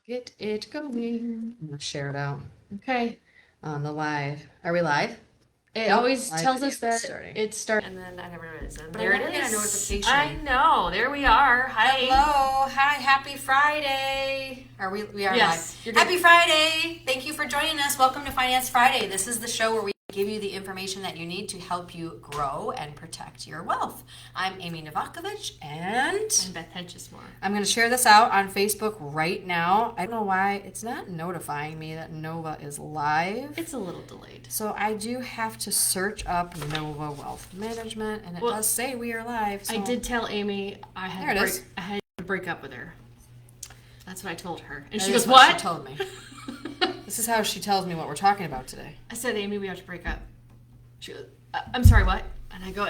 Get it going. I'm gonna share it out Okay. on the live. Are we live? It Oh, always live tells video us is that starting. it's starting. And then I never realized it. But I There it never get a is. notification. I know. There we are. Hi. Hello. Hi. Happy Friday. We are Yes, live. you're good. Happy Friday. Thank you for joining us. Welcome to Finance Friday. This is the show where we give you the information that you need to help you grow and protect your wealth. I'm Amy Novakovich, and I'm Beth Hedgesmore. I'm going to share this out on Facebook right now. I don't know why it's not notifying me that Nova is live. It's a little delayed. So I do have to search up Nova Wealth Management, and it does say we are live. So. I did tell Amy I had There it is. I had to break up with her. That's what I told her. And That she is goes, "What?" She told me. This is how she tells me what we're talking about today. I said, "Amy, we have to break up." She goes, "I'm sorry, what?" And I go,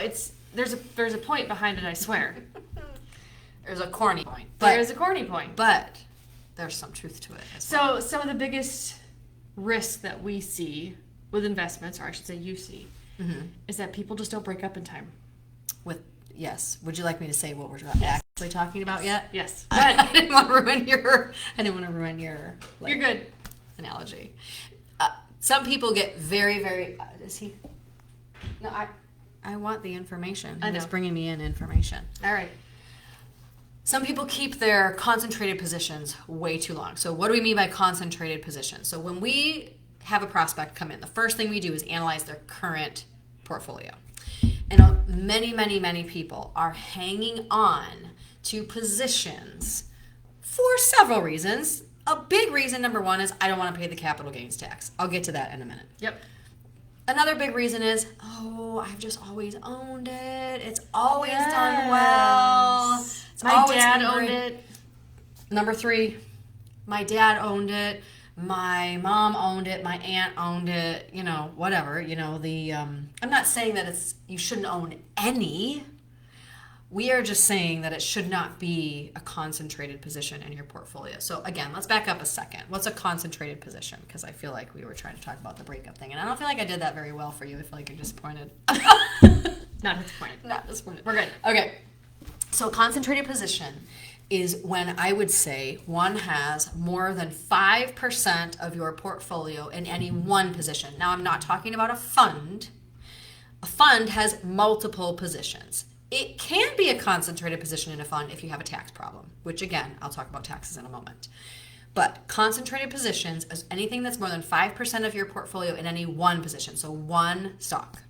there's a point behind it, I swear." There's a corny point. There is a corny point. But there's some truth to it. So some of the biggest risks that we see with investments, or I should say you see, is that people just don't break up in time. Yes. Would you like me to say what we're actually talking about yet? Yes. I didn't want to ruin your You're good. analogy. Some people get very, very. Is he? No, I want the information. I know. He's bringing me in information. All right. Some people keep their concentrated positions way too long. So what do we mean by concentrated positions? So when we have a prospect come in, the first thing we do is analyze their current portfolio. And many people are hanging on to positions for several reasons. A big reason, number one, is I don't want to pay the capital gains tax. I'll get to that in a minute. Yep. Another big reason is, I've just always owned it. It's always done well. My dad owned it. Number three, my dad owned it. My mom owned it. My aunt owned it. Whatever. I'm not saying that you shouldn't own any. We are just saying that it should not be a concentrated position in your portfolio. So again, let's back up a second. What's a concentrated position? Because I feel like we were trying to talk about the breakup thing, and I don't feel like I did that very well for you. I feel like you're disappointed. Not disappointed. Not disappointed. We're good. Okay. So concentrated position is when I would say one has more than 5% of your portfolio in any one position. Now, I'm not talking about a fund. A fund has multiple positions. It can be a concentrated position in a fund if you have a tax problem, which again, I'll talk about taxes in a moment. But concentrated positions is anything that's more than 5% of your portfolio in any one position, so one stock.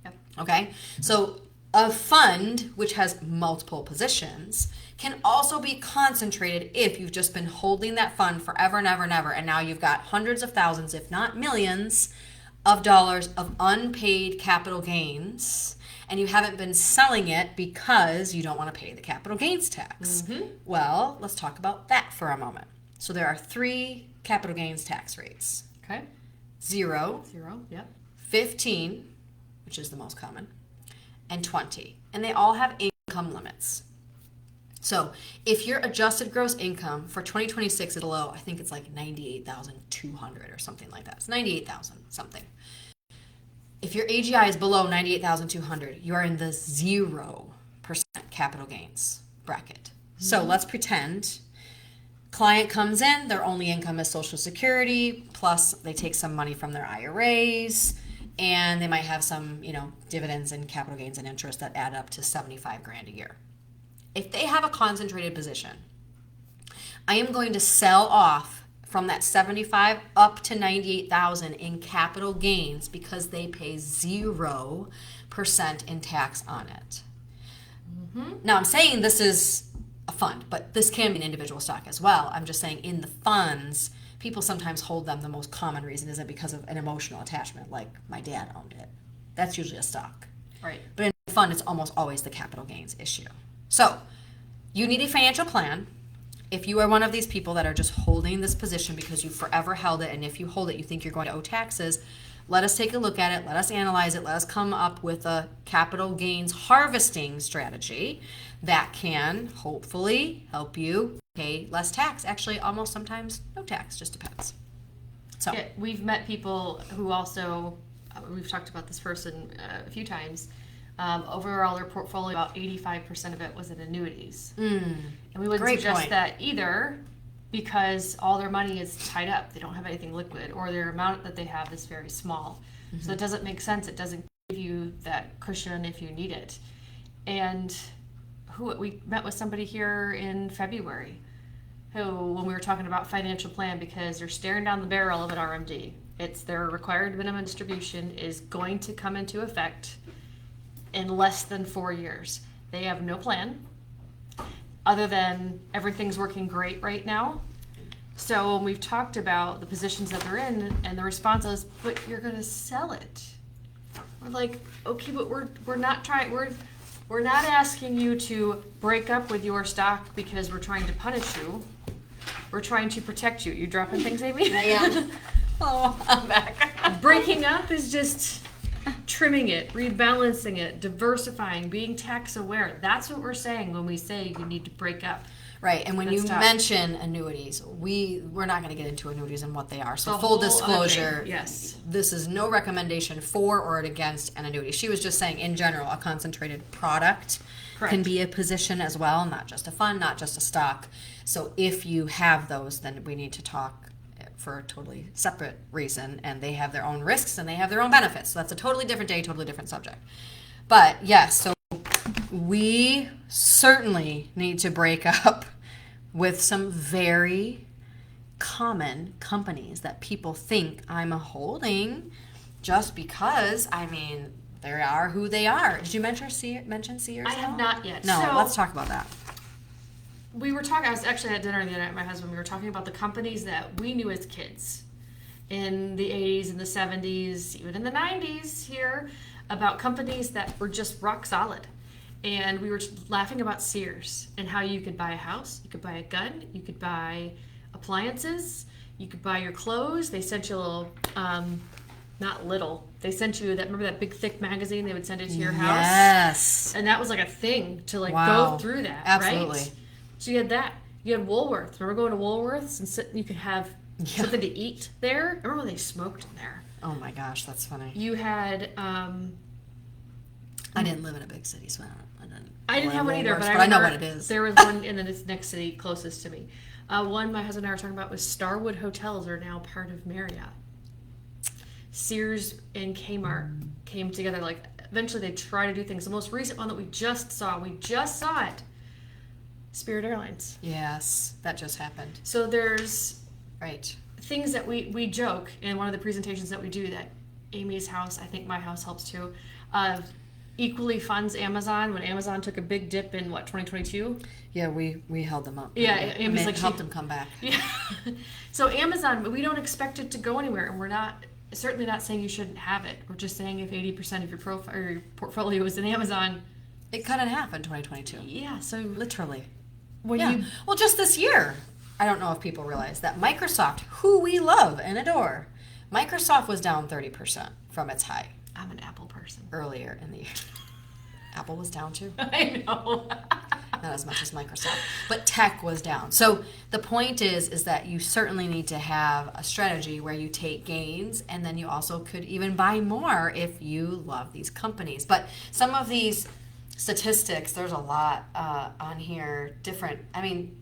Yep. Okay? So a fund, which has multiple positions, can also be concentrated if you've just been holding that fund forever and ever and ever, and now you've got hundreds of thousands, if not millions, of dollars of unpaid capital gains, and you haven't been selling it because you don't want to pay the capital gains tax. Well, let's talk about that for a moment. So there are 3 capital gains tax rates. Okay. 0, Yep. 15, which is the most common, and 20. And they all have income limits. So if your adjusted gross income for 2026 is low, I think it's like 98,200 or something like that. It's 98,000 something. If your AGI is below 98,200, you are in the 0% capital gains bracket. So let's pretend client comes in, their only income is Social Security, plus they take some money from their IRAs, and they might have some, dividends and capital gains and interest that add up to 75 grand a year. If they have a concentrated position, I am going to sell off from that 75 up to 98,000 in capital gains because they pay 0% in tax on it. Now I'm saying this is a fund, but this can be an individual stock as well. I'm just saying in the funds, people sometimes hold them. The most common reason is it because of an emotional attachment, like my dad owned it. That's usually a stock. Right. But in a fund, it's almost always the capital gains issue. So you need a financial plan. If you are one of these people that are just holding this position because you forever held it, and if you hold it, you think you're going to owe taxes, let us take a look at it. Let us analyze it. Let us come up with a capital gains harvesting strategy that can hopefully help you pay less tax. Actually, almost sometimes no tax, just depends. So Yeah, we've met people who also, we've talked about this person a few times. Overall, their portfolio, about 85% of it was in annuities. And we would Great suggest point. that either because all their money is tied up. They don't have anything liquid, or their amount that they have is very small. So it doesn't make sense. It doesn't give you that cushion if you need it. And we met with somebody here in February who, when we were talking about financial plan, because they're staring down the barrel of an RMD. It's their required minimum distribution is going to come into effect in less than 4 years. They have no plan other than everything's working great right now. So when we've talked about the positions that they're in, and the response is, but you're going to sell it. We're like, okay, but we're not trying, we're not asking you to break up with your stock because we're trying to punish you. We're trying to protect you. You dropping things, Amy? I am. Oh, I'm back. Breaking up is just trimming it, rebalancing it, diversifying, being tax aware. That's what we're saying when we say you need to break up. Right, and when you That's tough. mention annuities, we're not going to get into annuities and what they are. So The full whole other disclosure, thing, yes. this is no recommendation for or against an annuity. She was just saying, in general, a concentrated product Correct. can be a position as well, not just a fund, not just a stock. So if you have those, then we need to talk for a totally separate reason, and they have their own risks and they have their own benefits. So that's a totally different day, totally different subject. But yes, so we certainly need to break up with some very common companies that people think I'm a holding just because, I mean, they are who they are. Did you mention Sears? I have not yet. No, So, let's talk about that. we were talking, I was actually at dinner the other night with my husband. We were talking about the companies that we knew as kids in the 80s and the 70s, even in the 90s here, about companies that were just rock solid. And we were laughing about Sears and how you could buy a house, you could buy a gun, you could buy appliances, you could buy your clothes. They sent you a little, not little, they sent you that, remember that big thick magazine they would send it to your house? Yes. And that was like a thing to like Wow. go through that, Absolutely. right? So you had that. You had Woolworths. Remember going to Woolworths and you could have something to eat there? Remember when they smoked in there? Oh my gosh, that's funny. You had, I didn't live in a big city, so I didn't have one either, but I know what it is. There was one in the next city closest to me. One my husband and I were talking about was Starwood Hotels are now part of Marriott. Sears and Kmart came together. Like eventually they try to do things. The most recent one that we just saw it. Spirit Airlines. Yes, that just happened. So there's Right. things that we joke in one of the presentations that we do that Amy's house, I think my house helps too, equally funds Amazon when Amazon took a big dip in 2022. Yeah, we held them up. Yeah, Amy's Amy's like helped them come back. Yeah. So Amazon, we don't expect it to go anywhere, and we're certainly not saying you shouldn't have it. We're just saying if 80% of your profile or your portfolio is in Amazon, It cut in half in 2022. yeah. So Literally. when Yeah. you Well, just this year, I don't know if people realize that Microsoft, who we love and adore, Microsoft was down 30% from its high I'm an Apple person. earlier in the year. Apple was down too. I know. Not as much as Microsoft, but tech was down. So the point is that you certainly need to have a strategy where you take gains, and then you also could even buy more if you love these companies. But some of these statistics, there's a lot on here. Different. I mean,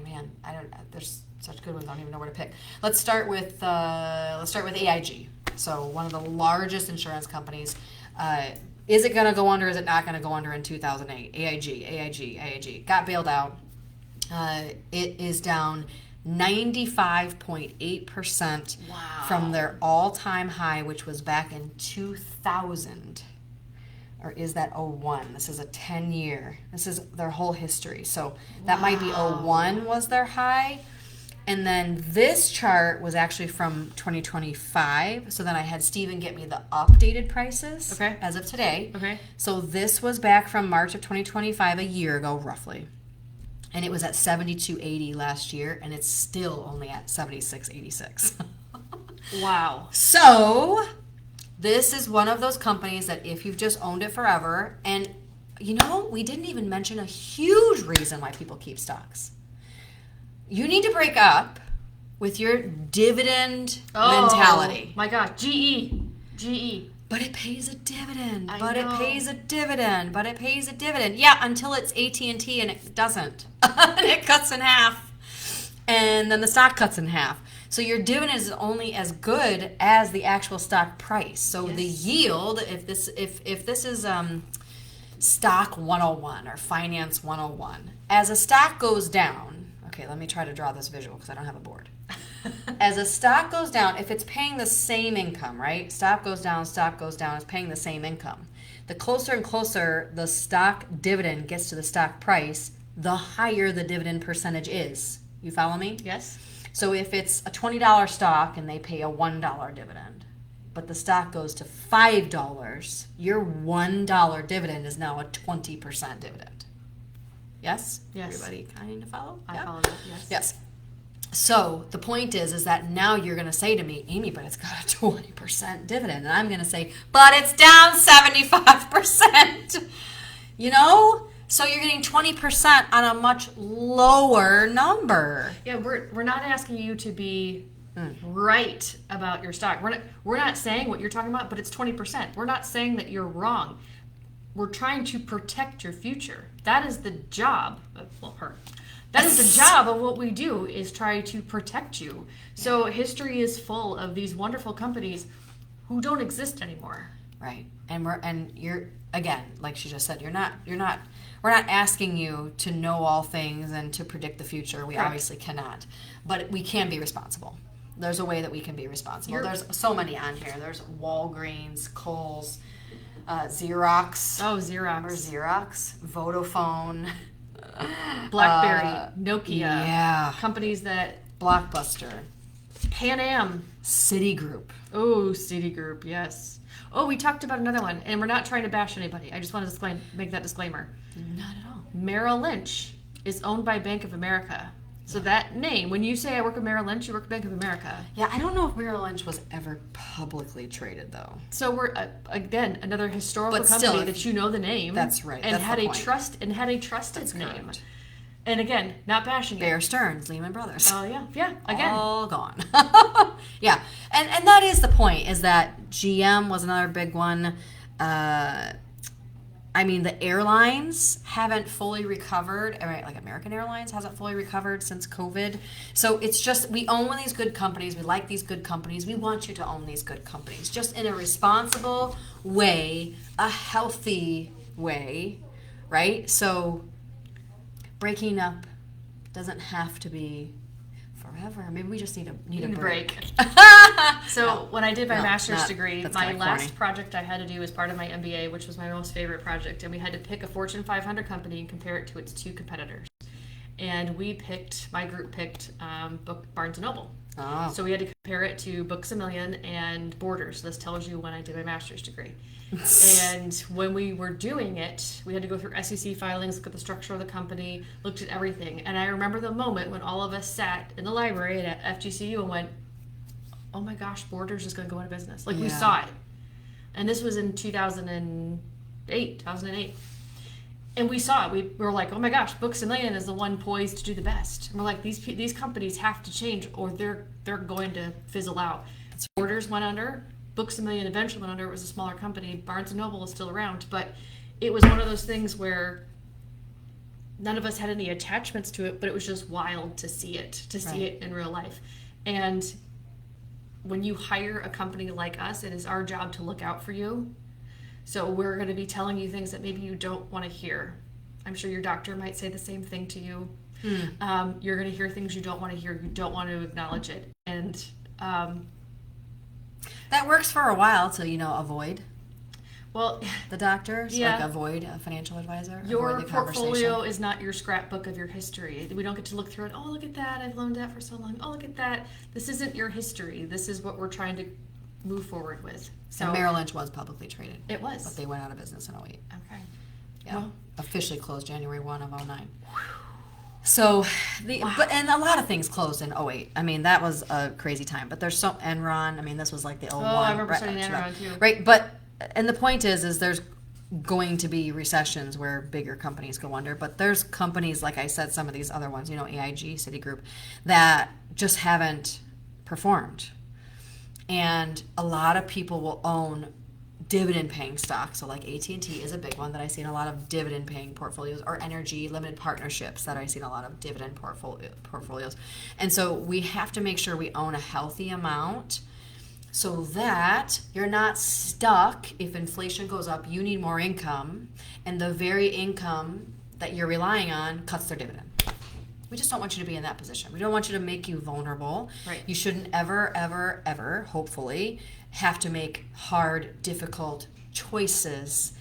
man, I don't. There's such good ones. I don't even know where to pick. Let's start with AIG. So one of the largest insurance companies. Is it going to go under? Is it not going to go under in 2008? AIG got bailed out. It is down 95.8% from their all-time high, which was back in 2000. Or is that 01? This is a 10-year. This is their whole history. So that might be 01 was their high. And then this chart was actually from 2025. So then I had Steven get me the updated prices as of today. Okay. So this was back from March of 2025, a year ago, roughly. And it was at 72.80 last year, and it's still only at 76.86. Wow. So this is one of those companies that if you've just owned it forever, and you know, we didn't even mention a huge reason why people keep stocks. You need to break up with your dividend mentality. My God, GE. But it pays a dividend. I But know. it pays a dividend. Yeah, until it's AT&T and it doesn't. And it cuts in half. and then the stock cuts in half. So your dividend is only as good as the actual stock price. So the yield, if this is stock 101 or finance 101, as a stock goes down, okay, let me try to draw this visual because I don't have a board. As a stock goes down, if it's paying the same income, right? Stock goes down, it's paying the same income. The closer and closer the stock dividend gets to the stock price, the higher the dividend percentage is. You follow me? Yes. So if it's a $20 stock and they pay a $1 dividend, but the stock goes to $5, your $1 dividend is now a 20% dividend. Yes? Yes. Everybody kind of follow? I follow that, yes. Yes. So the point is that now you're going to say to me, Amy, but it's got a 20% dividend. And I'm going to say, but it's down 75%. You know? So you're getting 20% on a much lower number. Yeah, we're not asking you to be right about your stock. We're not saying what you're talking about, but it's 20%. We're not saying that you're wrong. We're trying to protect your future. That is the job of her. That is the job of what we do, is try to protect you. So history is full of these wonderful companies who don't exist anymore. Right. And you're, again, like she just said, we're not asking you to know all things and to predict the future. We obviously cannot. But we can be responsible. There's a way that we can be responsible. There's so many on here. There's Walgreens, Kohl's, Xerox. Oh, Xerox. Or Xerox, Vodafone. BlackBerry, Nokia. Yeah. Companies that... Blockbuster. Pan Am. Citigroup. Oh, Citigroup, yes. Oh, we talked about another one, and we're not trying to bash anybody. I just want to make that disclaimer. Not at all. Merrill Lynch is owned by Bank of America. So that name, when you say I work at Merrill Lynch, you work at Bank of America. Yeah, I don't know if Merrill Lynch was ever publicly traded, though. So we're again another historical But company still, that you know the name. That's right. And that's had the a point. trusted That's name. correct. And again, not bashing Bear it. Stearns, Lehman Brothers. Oh yeah. Again. All gone. Yeah, and that is the point, is that GM was another big one. I mean, the airlines haven't fully recovered. Right, like American Airlines hasn't fully recovered since COVID. So it's just, we own these good companies. We like these good companies. We want you to own these good companies, just in a responsible way, a healthy way, right? So breaking up doesn't have to be forever. Maybe we just need a break. So when I did my master's degree, that's my kinda last corny. project I had to do as part of my MBA, which was my most favorite project, and we had to pick a Fortune 500 company and compare it to its two competitors. And my group picked Barnes & Noble. Oh. So we had to compare it to Books A Million and Borders. This tells you when I did my master's degree. And when we were doing it, we had to go through SEC filings, look at the structure of the company, looked at everything. And I remember the moment when all of us sat in the library at FGCU and went, oh my gosh, Borders is going to go out of business. Like, we saw it. And this was in 2008. And we saw it. We were like, oh my gosh, Books A Million is the one poised to do the best. And we're like, these companies have to change or they're going to fizzle out. Borders went under. Books A Million eventually went under. It was a smaller company. Barnes & Noble is still around. But it was one of those things where none of us had any attachments to it, but it was just wild to see it in real life. And when you hire a company like us, it is our job to look out for you. So we're going to be telling you things that maybe you don't want to hear. I'm sure your doctor might say the same thing to you. You're going to hear things you don't want to hear. You don't want to acknowledge it. And that works for a while to, avoid well, the doctors. Yeah. Like avoid a financial advisor. Your avoid the portfolio conversation. is not your scrapbook of your history. We don't get to look through it. Oh, look at that. I've loaned that for so long. Oh, look at that. This isn't your history. This is what we're trying to move forward with. So And Merrill Lynch was publicly traded. It was. But they went out of business in 08. Okay. Yeah. Well, officially closed January 1 of 09. So, and a lot of things closed in 08. I mean, that was a crazy time. But there's Enron. I mean, this was like the 01. Oh, I remember studying Enron too. Right, but, and the point is there's going to be recessions where bigger companies go under. But there's companies, like I said, some of these other ones, AIG, Citigroup, that just haven't performed. And a lot of people will own dividend paying stocks. So like AT&T is a big one that I see in a lot of dividend paying portfolios, or energy limited partnerships that I see in a lot of dividend portfolios. And so we have to make sure we own a healthy amount so that you're not stuck. If inflation goes up, you need more income, and the very income that you're relying on cuts their dividend. We just don't want you to be in that position. We don't want you to make you vulnerable. Right. You shouldn't ever, hopefully, have to make hard, difficult choices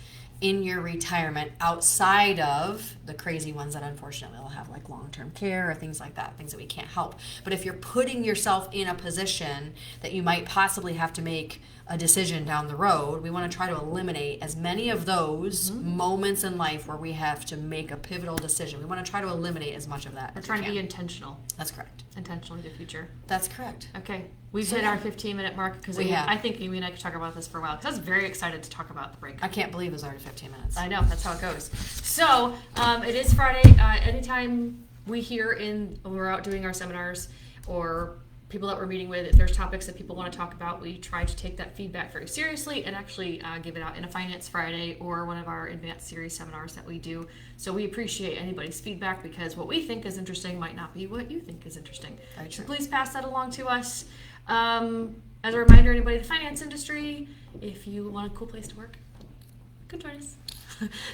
in your retirement outside of the crazy ones that unfortunately will have like long-term care or things like that, things that we can't help. But if you're putting yourself in a position that you might possibly have to make a decision down the road, we want to try to eliminate as many of those moments in life where we have to make a pivotal decision. We want to try to eliminate as much of that. We're as trying we to be can. intentional. That's correct. Intentional in the future. That's correct. Okay. We've So, hit yeah. our 15-minute mark because We have. I think Amy and I could talk about this for a while because I was very excited to talk about the break. I can't believe it was already 15 minutes. I know, that's how it goes. So, it is Friday. Anytime we hear when we're out doing our seminars or people that we're meeting with, if there's topics that people want to talk about, we try to take that feedback very seriously and actually give it out in a Finance Friday or one of our advanced series seminars that we do. So we appreciate anybody's feedback because what we think is interesting might not be what you think is interesting. Very So true. please pass that along to us. As a reminder, anybody in the finance industry, if you want a cool place to work, come join us.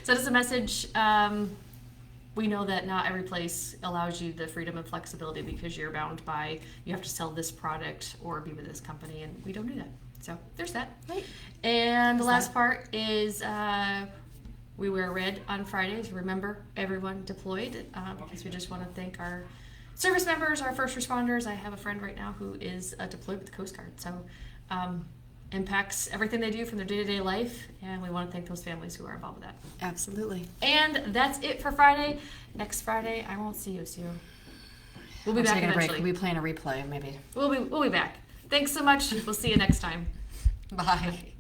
Send us a message. We know that not every place allows you the freedom and flexibility because you're bound by you have to sell this product or be with this company, and we don't do that. So there's that. Right. And the There's last that. part is we wear red on Fridays. Remember, everyone deployed because we just want to thank our service members, our first responders. I have a friend right now who is deployed with the Coast Guard. So impacts everything they do from their day-to-day life, and we want to thank those families who are involved with that. Absolutely. And that's it for Friday. Next Friday, I won't see you, Sue. We'll be I'm back taking a break. eventually. We'll be playing a replay, maybe. We'll be back. Thanks so much. We'll see you next time. Bye.